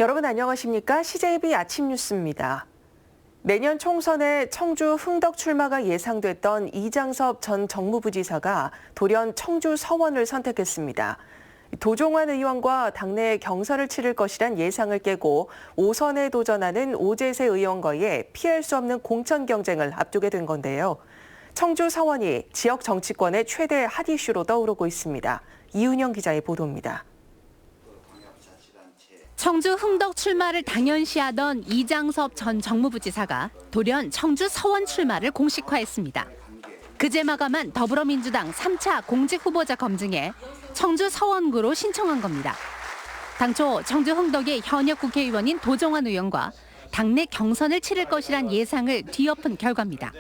여러분 안녕하십니까? CJB 아침 뉴스입니다. 내년 총선에 청주 흥덕 출마가 예상됐던 이장섭 전 정무부지사가 돌연 청주 서원을 선택했습니다. 도종환 의원과 당내 경선을 치를 것이란 예상을 깨고 5선에 도전하는 오재세 의원과의 피할 수 없는 공천 경쟁을 앞두게 된 건데요. 청주 서원이 지역 정치권의 최대 핫 이슈로 떠오르고 있습니다. 이은영 기자의 보도입니다. 청주 흥덕 출마를 당연시하던 이장섭 전 정무부지사가 돌연 청주 서원 출마를 공식화했습니다. 그제 마감한 더불어민주당 3차 공직 후보자 검증에 청주 서원구로 신청한 겁니다. 당초 청주 흥덕의 현역 국회의원인 도종환 의원과 당내 경선을 치를 것이란 예상을 뒤엎은 결과입니다.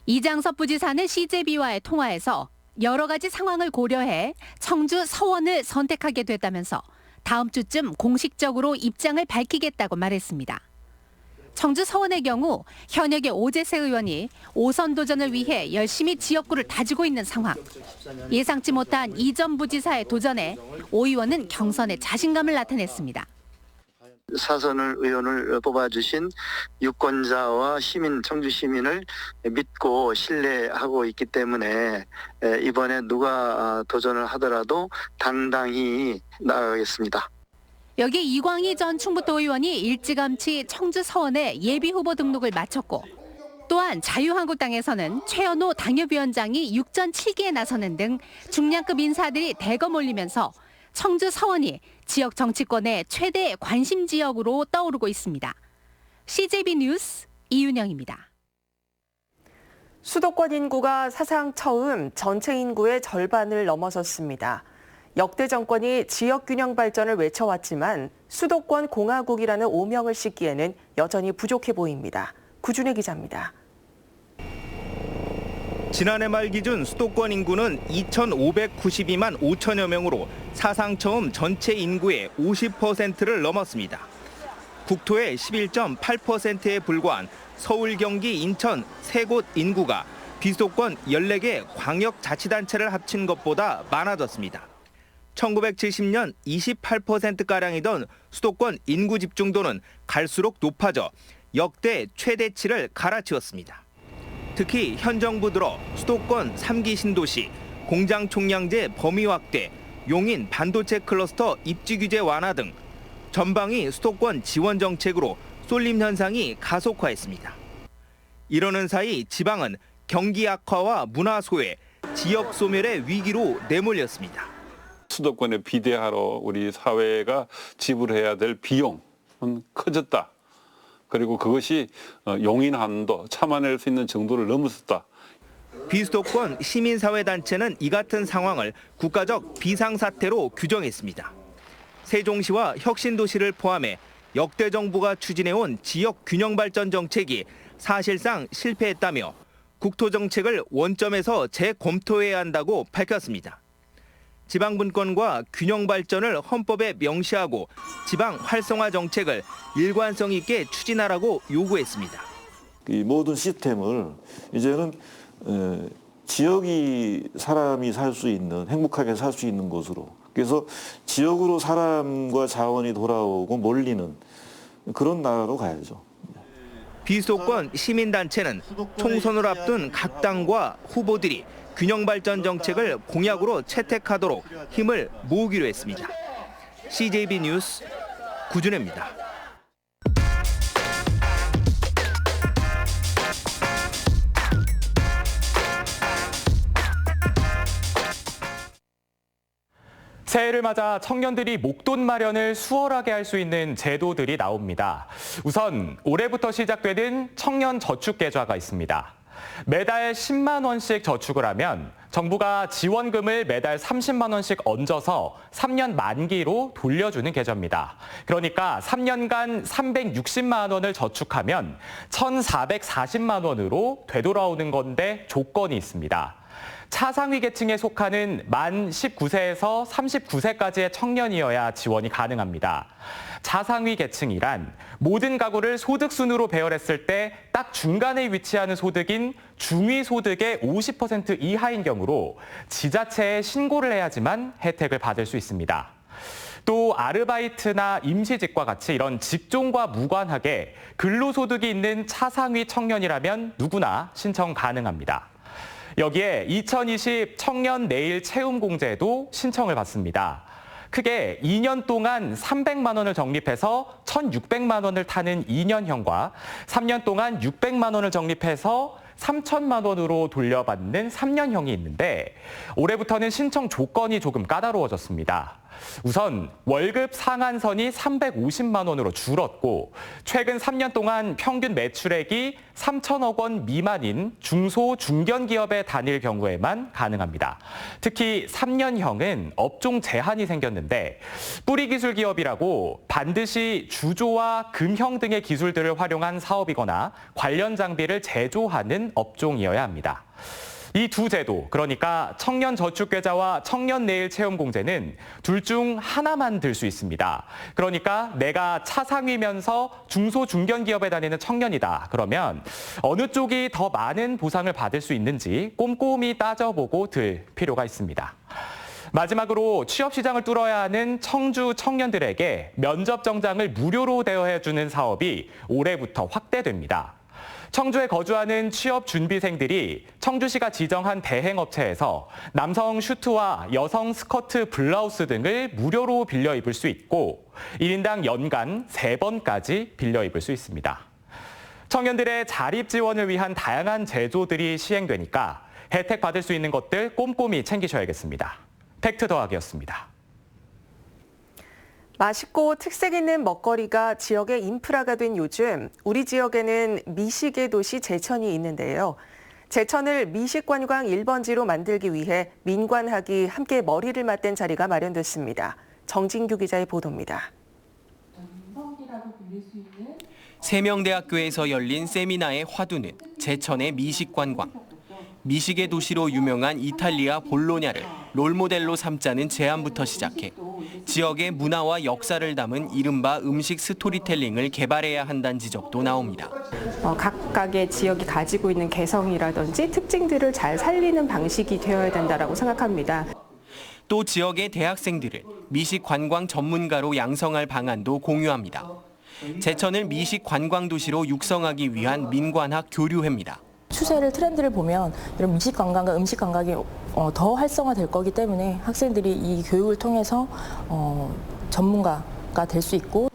이장섭 부지사는 CJB와의 통화에서 여러 가지 상황을 고려해 청주 서원을 선택하게 됐다면서 다음 주쯤 공식적으로 입장을 밝히겠다고 말했습니다. 청주 서원의 경우 현역의 오재세 의원이 5선 도전을 위해 열심히 지역구를 다지고 있는 상황. 예상치 못한 이 전 부지사의 도전에 오 의원은 경선에 자신감을 나타냈습니다. 사선을 의원을 뽑아주신 유권자와 시민, 청주 시민을 믿고 신뢰하고 있기 때문에 이번에 누가 도전을 하더라도 당당히 나아가겠습니다. 여기 이광희 전 충북도 의원이 일찌감치 청주 서원에 예비 후보 등록을 마쳤고 또한 자유한국당에서는 최연호 당협위원장이 육전 7기에 나서는 등 중량급 인사들이 대거 몰리면서 청주 서원이 지역 정치권의 최대 관심 지역으로 떠오르고 있습니다. CJB 뉴스 이윤영입니다. 수도권 인구가 사상 처음 전체 인구의 절반을 넘어섰습니다. 역대 정권이 지역 균형 발전을 외쳐왔지만 수도권 공화국이라는 오명을 싣기에는 여전히 부족해 보입니다. 구준혜 기자입니다. 지난해 말 기준 수도권 인구는 2,592만 5천여 명으로 사상 처음 전체 인구의 50%를 넘었습니다. 국토의 11.8%에 불과한 서울, 경기, 인천 세 곳 인구가 비수도권 14개 광역자치단체를 합친 것보다 많아졌습니다. 1970년 28%가량이던 수도권 인구 집중도는 갈수록 높아져 역대 최대치를 갈아치웠습니다. 특히 현 정부 들어 수도권 3기 신도시, 공장 총량제 범위 확대, 용인 반도체 클러스터 입지 규제 완화 등 전방위 수도권 지원 정책으로 쏠림 현상이 가속화했습니다. 이러는 사이 지방은 경기 악화와 문화 소외, 지역 소멸의 위기로 내몰렸습니다. 수도권에 비대하러 우리 사회가 지불해야 될 비용은 커졌다. 그리고 그것이 용인 한도, 참아낼 수 있는 정도를 넘었었다. 비수도권 시민사회단체는 이 같은 상황을 국가적 비상사태로 규정했습니다. 세종시와 혁신도시를 포함해 역대 정부가 추진해온 지역 균형발전 정책이 사실상 실패했다며 국토정책을 원점에서 재검토해야 한다고 밝혔습니다. 지방분권과 균형발전을 헌법에 명시하고 지방 활성화 정책을 일관성 있게 추진하라고 요구했습니다. 이 모든 시스템을 이제는 지역이 사람이 살 수 있는, 행복하게 살 수 있는 곳으로, 그래서 지역으로 사람과 자원이 돌아오고 몰리는 그런 나라로 가야죠. 비수도권 시민단체는 총선을 앞둔 각 당과 후보들이 균형발전 정책을 공약으로 채택하도록 힘을 모으기로 했습니다. CJB 뉴스 구준혜입니다. 새해를 맞아 청년들이 목돈 마련을 수월하게 할 수 있는 제도들이 나옵니다. 우선 올해부터 시작되는 청년 저축 계좌가 있습니다. 매달 10만 원씩 저축을 하면 정부가 지원금을 매달 30만 원씩 얹어서 3년 만기로 돌려주는 계좌입니다. 그러니까 3년간 360만 원을 저축하면 1,440만 원으로 되돌아오는 건데 조건이 있습니다. 차상위 계층에 속하는 만 19세에서 39세까지의 청년이어야 지원이 가능합니다. 차상위 계층이란 모든 가구를 소득 순으로 배열했을 때 딱 중간에 위치하는 소득인 중위소득의 50% 이하인 경우로 지자체에 신고를 해야지만 혜택을 받을 수 있습니다. 또 아르바이트나 임시직과 같이 이런 직종과 무관하게 근로소득이 있는 차상위 청년이라면 누구나 신청 가능합니다. 여기에 2020 청년 내일 채움공제도 신청을 받습니다. 크게 2년 동안 300만 원을 적립해서 1,600만 원을 타는 2년형과 3년 동안 600만 원을 적립해서 3천만 원으로 돌려받는 3년형이 있는데 올해부터는 신청 조건이 조금 까다로워졌습니다. 우선 월급 상한선이 350만 원으로 줄었고 최근 3년 동안 평균 매출액이 3천억 원 미만인 중소 중견기업에 다닐 경우에만 가능합니다. 특히 3년형은 업종 제한이 생겼는데 뿌리기술 기업이라고 반드시 주조와 금형 등의 기술들을 활용한 사업이거나 관련 장비를 제조하는 업종이어야 합니다. 이 두 제도, 그러니까 청년 저축계좌와 청년 내일 채움공제는 둘 중 하나만 들 수 있습니다. 그러니까 내가 차상위면서 중소 중견기업에 다니는 청년이다. 그러면 어느 쪽이 더 많은 보상을 받을 수 있는지 꼼꼼히 따져보고 들 필요가 있습니다. 마지막으로 취업시장을 뚫어야 하는 청주 청년들에게 면접 정장을 무료로 대여해주는 사업이 올해부터 확대됩니다. 청주에 거주하는 취업 준비생들이 청주시가 지정한 대행업체에서 남성 슈트와 여성 스커트 블라우스 등을 무료로 빌려 입을 수 있고 1인당 연간 3번까지 빌려 입을 수 있습니다. 청년들의 자립 지원을 위한 다양한 제도들이 시행되니까 혜택 받을 수 있는 것들 꼼꼼히 챙기셔야겠습니다. 팩트 더하기였습니다. 맛있고 특색 있는 먹거리가 지역의 인프라가 된 요즘 우리 지역에는 미식의 도시 제천이 있는데요. 제천을 미식관광 1번지로 만들기 위해 민관학이 함께 머리를 맞댄 자리가 마련됐습니다. 정진규 기자의 보도입니다. 세명대학교에서 열린 세미나의 화두는 제천의 미식관광. 미식의 도시로 유명한 이탈리아 볼로냐를 롤모델로 삼자는 제안부터 시작해 지역의 문화와 역사를 담은 이른바 음식 스토리텔링을 개발해야 한다는 지적도 나옵니다. 각각의 지역이 가지고 있는 개성이라든지 특징들을 잘 살리는 방식이 되어야 된다고 생각합니다. 또 지역의 대학생들을 미식 관광 전문가로 양성할 방안도 공유합니다. 제천을 미식 관광 도시로 육성하기 위한 민관학 교류회입니다. 추세를 트렌드를 보면 이런 미식 관광과 음식 관광이 더 활성화될 거기 때문에 학생들이 이 교육을 통해서 전문가가 될 수 있고.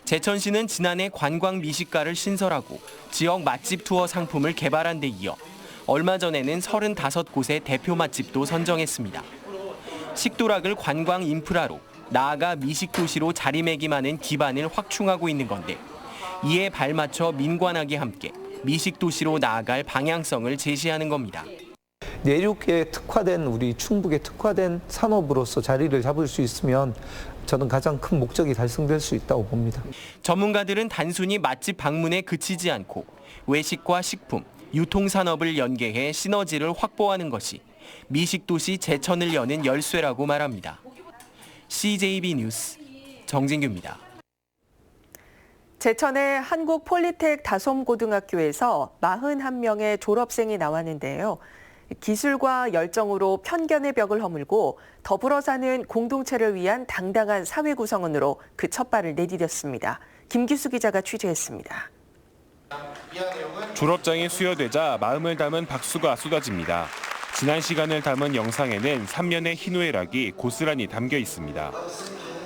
제천시는 지난해 관광 미식가를 신설하고 지역 맛집 투어 상품을 개발한 데 이어 얼마 전에는 35곳의 대표 맛집도 선정했습니다. 식도락을 관광 인프라로 나아가 미식 도시로 자리매김하는 기반을 확충하고 있는 건데 이에 발맞춰 민관학이 함께 미식 도시로 나아갈 방향성을 제시하는 겁니다. 내륙에 특화된 우리 충북에 특화된 산업으로서 자리를 잡을 수 있으면 저는 가장 큰 목적이 달성될 수 있다고 봅니다. 전문가들은 단순히 맛집 방문에 그치지 않고 외식과 식품, 유통산업을 연계해 시너지를 확보하는 것이 미식도시 제천을 여는 열쇠라고 말합니다. CJB 뉴스 정진규입니다. 제천의 한국폴리텍 다솜고등학교에서 41명의 졸업생이 나왔는데요. 기술과 열정으로 편견의 벽을 허물고 더불어 사는 공동체를 위한 당당한 사회 구성원으로 그 첫발을 내디뎠습니다. 김기수 기자가 취재했습니다. 졸업장이 수여되자 마음을 담은 박수가 쏟아집니다. 지난 시간을 담은 영상에는 3년의 희노애락이 고스란히 담겨 있습니다.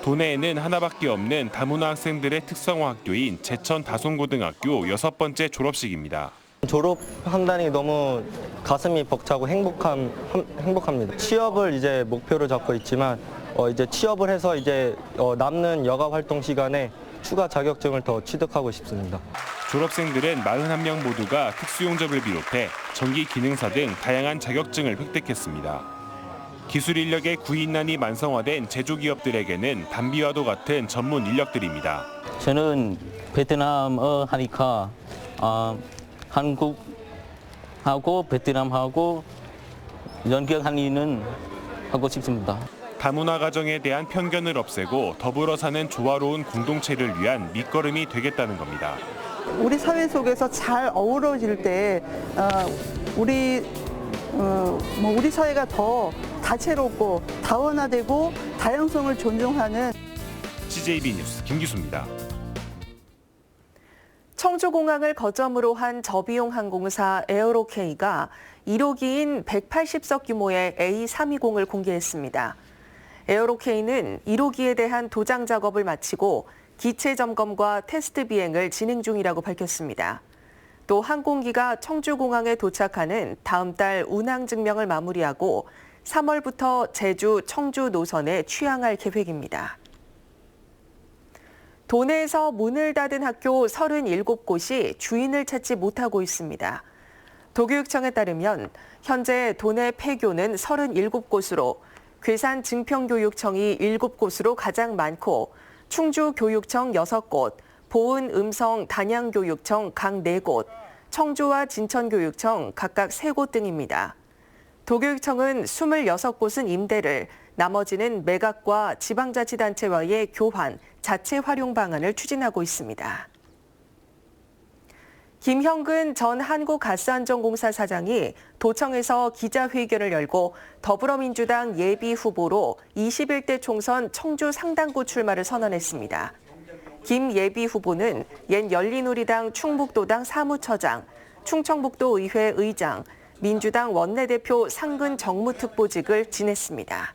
도내에는 하나밖에 없는 다문화 학생들의 특성화 학교인 제천 다솜고등학교 6번째 졸업식입니다. 졸업한다는 게 너무 가슴이 벅차고 행복합니다. 취업을 이제 목표로 잡고 있지만 이제 취업을 해서 이제 남는 여가 활동 시간에 추가 자격증을 더 취득하고 싶습니다. 졸업생들은 41명 모두가 특수용접을 비롯해 전기 기능사 등 다양한 자격증을 획득했습니다. 기술 인력의 구인난이 만성화된 제조기업들에게는 담비와도 같은 전문 인력들입니다. 저는 베트남어 하니까 한국하고 베트남하고 연결하는 하고 싶습니다. 다문화 가정에 대한 편견을 없애고 더불어 사는 조화로운 공동체를 위한 밑거름이 되겠다는 겁니다. 우리 사회 속에서 잘 어우러질 때 우리 사회가 더 다채롭고 다원화되고 다양성을 존중하는 CJB 뉴스 김기수입니다. 청주공항을 거점으로 한 저비용 항공사 에어로케이가 1호기인 180석 규모의 A320을 공개했습니다. 에어로케이는 1호기에 대한 도장 작업을 마치고 기체 점검과 테스트 비행을 진행 중이라고 밝혔습니다. 또 항공기가 청주공항에 도착하는 다음 달 운항 증명을 마무리하고 3월부터 제주, 청주 노선에 취항할 계획입니다. 도내에서 문을 닫은 학교 37곳이 주인을 찾지 못하고 있습니다. 도교육청에 따르면 현재 도내 폐교는 37곳으로 괴산 증평교육청이 7곳으로 가장 많고 충주교육청 6곳, 보은 음성 단양교육청 각 4곳, 청주와 진천교육청 각각 3곳 등입니다. 도교육청은 26곳은 임대를, 나머지는 매각과 지방자치단체와의 교환, 자체 활용 방안을 추진하고 있습니다. 김형근 전 한국가스안전공사 사장이 도청에서 기자회견을 열고 더불어민주당 예비 후보로 21대 총선 청주 상당구 출마를 선언했습니다. 김 예비 후보는 옛 열린우리당 충북도당 사무처장, 충청북도 의회 의장, 민주당 원내대표 상근 정무특보직을 지냈습니다.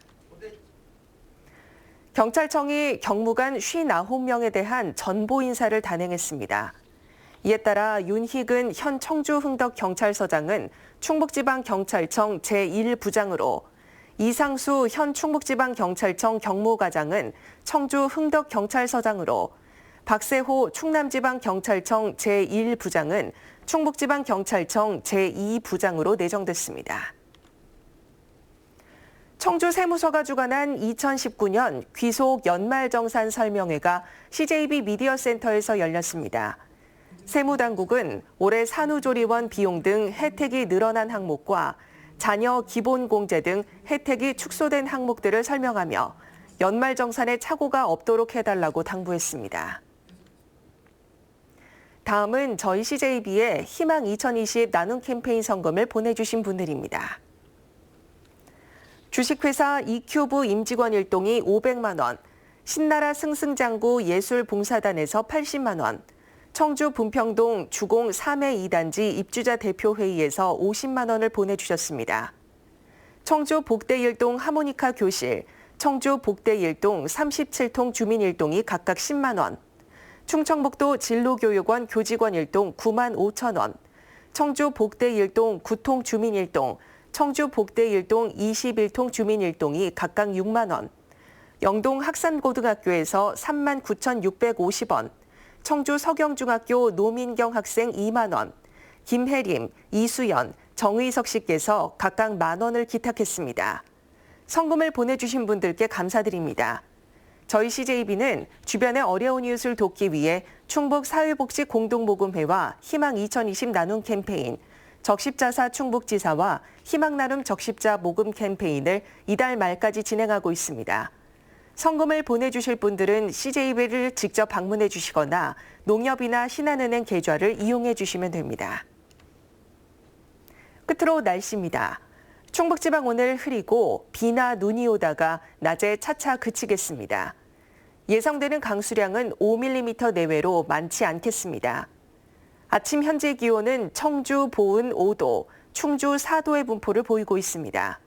경찰청이 경무관 59명에 대한 전보 인사를 단행했습니다. 이에 따라 윤희근 현 청주 흥덕경찰서장은 충북지방경찰청 제1부장으로, 이상수 현 충북지방경찰청 경무과장은 청주 흥덕경찰서장으로, 박세호 충남지방경찰청 제1부장은 충북지방경찰청 제2부장으로 내정됐습니다. 청주 세무서가 주관한 2019년 귀속 연말정산 설명회가 CJB 미디어센터에서 열렸습니다. 세무당국은 올해 산후조리원 비용 등 혜택이 늘어난 항목과 자녀 기본공제 등 혜택이 축소된 항목들을 설명하며 연말정산에 착오가 없도록 해달라고 당부했습니다. 다음은 저희 CJB의 희망 2020 나눔 캠페인 성금을 보내주신 분들입니다. 주식회사 이큐브 임직원 일동이 500만 원, 신나라 승승장구 예술봉사단에서 80만 원, 청주 분평동 주공 3회 2단지 입주자 대표회의에서 50만 원을 보내주셨습니다. 청주 복대일동 하모니카 교실, 청주 복대일동 37통 주민일동이 각각 10만 원, 충청북도 진로교육원 교직원 일동 9만 5천 원, 청주 복대일동 9통 주민일동, 청주 복대일동 21통 주민일동이 각각 6만 원, 영동 학산고등학교에서 3만 9,650원, 청주 서경중학교 노민경 학생 2만 원, 김혜림, 이수연, 정의석 씨께서 각각 만 원을 기탁했습니다. 성금을 보내주신 분들께 감사드립니다. 저희 CJB는 주변의 어려운 이웃을 돕기 위해 충북사회복지 공동모금회와 희망 2020 나눔 캠페인, 적십자사 충북지사와 희망나눔 적십자 모금 캠페인을 이달 말까지 진행하고 있습니다. 성금을 보내주실 분들은 CJB를 직접 방문해 주시거나 농협이나 신한은행 계좌를 이용해 주시면 됩니다. 끝으로 날씨입니다. 충북지방 오늘 흐리고 비나 눈이 오다가 낮에 차차 그치겠습니다. 예상되는 강수량은 5mm 내외로 많지 않겠습니다. 아침 현재 기온은 청주, 보은 5도, 충주 4도의 분포를 보이고 있습니다.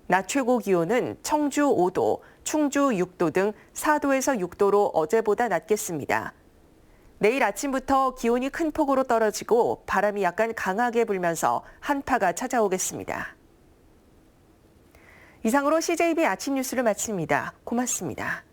낮 최고 기온은 청주 5도, 충주 6도 등 4도에서 6도로 어제보다 낮겠습니다. 내일 아침부터 기온이 큰 폭으로 떨어지고 바람이 약간 강하게 불면서 한파가 찾아오겠습니다. 이상으로 CJB 아침 뉴스를 마칩니다. 고맙습니다.